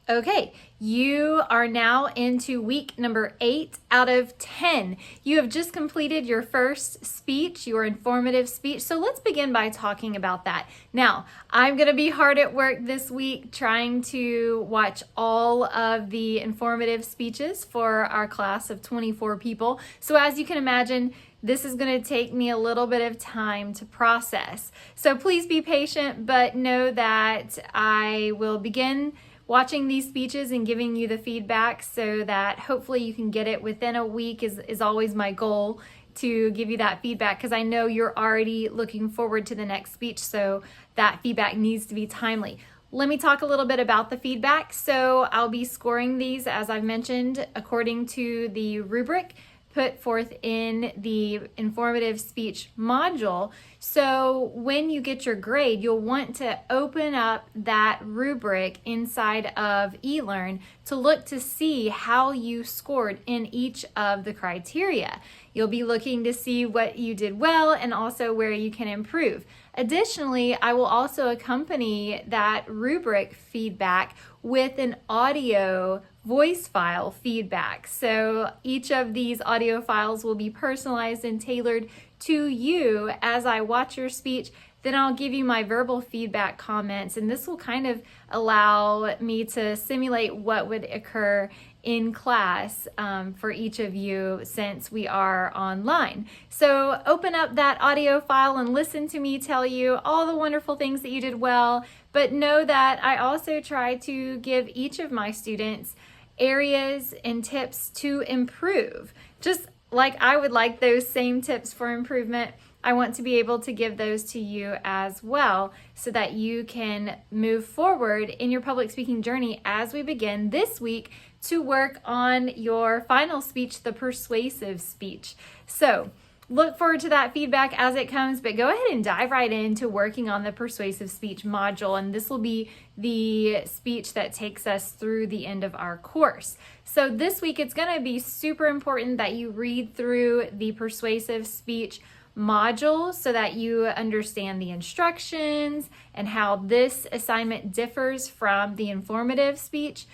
Okay, you are now into week number 8 out of 10. You have just completed your first speech, your informative speech. So let's begin by talking about that. Now, I'm going to be hard at work this week trying to watch all of the informative speeches for our class of 24 people. So as you can imagine, this is going to take me a little bit of time to process. So please be patient, but know that I will begin watching these speeches and giving you the feedback so that hopefully you can get it within a week is always my goal, to give you that feedback, because I know you're already looking forward to the next speech, so that feedback needs to be timely. Let me talk a little bit about the feedback. So I'll be scoring these, as I've mentioned, according to the rubric put forth in the informative speech module. So when you get your grade, you'll want to open up that rubric inside of eLearn to look to see how you scored in each of the criteria. You'll be looking to see what you did well and also where you can improve. Additionally, I will also accompany that rubric feedback with an audio voice file feedback. So each of these audio files will be personalized and tailored to you as I watch your speech. Then I'll give you my verbal feedback comments, and this will kind of allow me to simulate what would occur in class for each of you since we are online. So open up that audio file and listen to me tell you all the wonderful things that you did well, but know that I also try to give each of my students areas and tips to improve. Just like I would like those same tips for improvement, I want to be able to give those to you as well so that you can move forward in your public speaking journey as we begin this week to work on your final speech, the persuasive speech. So look forward to that feedback as it comes, but go ahead and dive right into working on the persuasive speech module, and this will be the speech that takes us through the end of our course. So this week it's going to be super important that you read through the persuasive speech module so that you understand the instructions and how this assignment differs from the informative speech.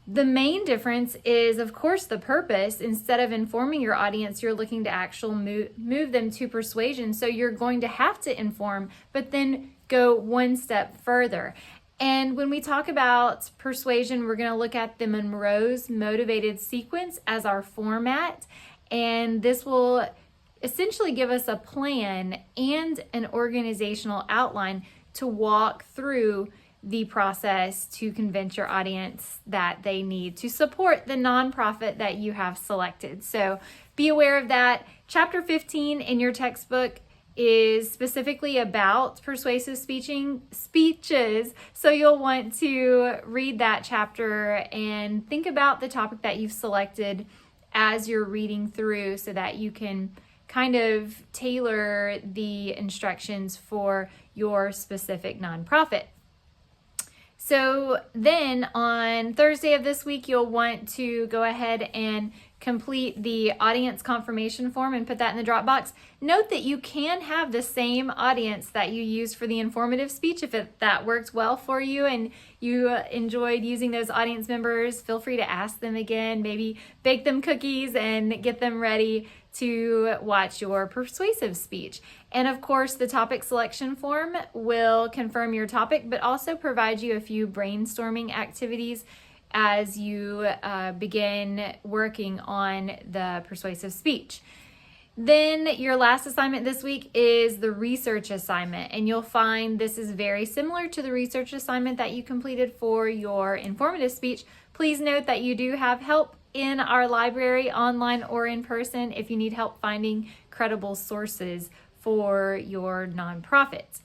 The main difference is, of course, the purpose. Instead of informing your audience, you're looking to actually move them to persuasion. So you're going to have to inform, but then go one step further. And when we talk about persuasion, we're going to look at the Monroe's motivated sequence as our format. And this will essentially give us a plan and an organizational outline to walk through the process to convince your audience that they need to support the nonprofit that you have selected. So be aware of that. Chapter 15 in your textbook is specifically about persuasive speeches. So you'll want to read that chapter and think about the topic that you've selected as you're reading through so that you can kind of tailor the instructions for your specific nonprofit. So then on Thursday of this week, you'll want to go ahead and complete the audience confirmation form and put that in the Dropbox. Note that you can have the same audience that you used for the informative speech. If that worked well for you and you enjoyed using those audience members, feel free to ask them again, maybe bake them cookies and get them ready to watch your persuasive speech. And of course, the topic selection form will confirm your topic, but also provide you a few brainstorming activities as you begin working on the persuasive speech. Then your last assignment this week is the research assignment, and you'll find this is very similar to the research assignment that you completed for your informative speech. Please note that you do have help in our library, online or in person, if you need help finding credible sources for your nonprofit.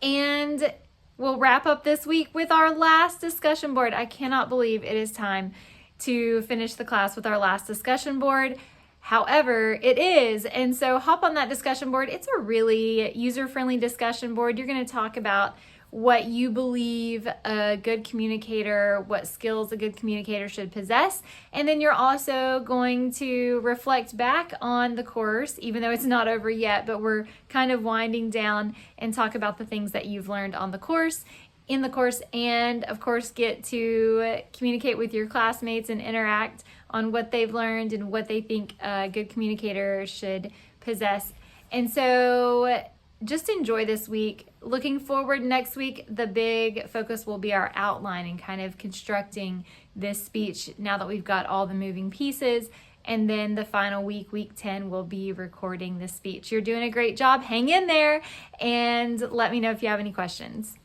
And we'll wrap up this week with our last discussion board. I cannot believe it is time to finish the class with our last discussion board. However, it is, and so hop on that discussion board. It's a really user-friendly discussion board. You're going to talk about what you believe a good communicator, what skills a good communicator should possess. And then you're also going to reflect back on the course, even though it's not over yet, but we're kind of winding down, and talk about the things that you've learned on the course. in the course, and of course get to communicate with your classmates and interact on what they've learned and what they think a good communicator should possess. And so just enjoy this week. Looking forward next week, the big focus will be our outline and kind of constructing this speech now that we've got all the moving pieces. And then the final week, week 10, we'll be recording the speech. You're doing a great job. Hang in there and let me know if you have any questions.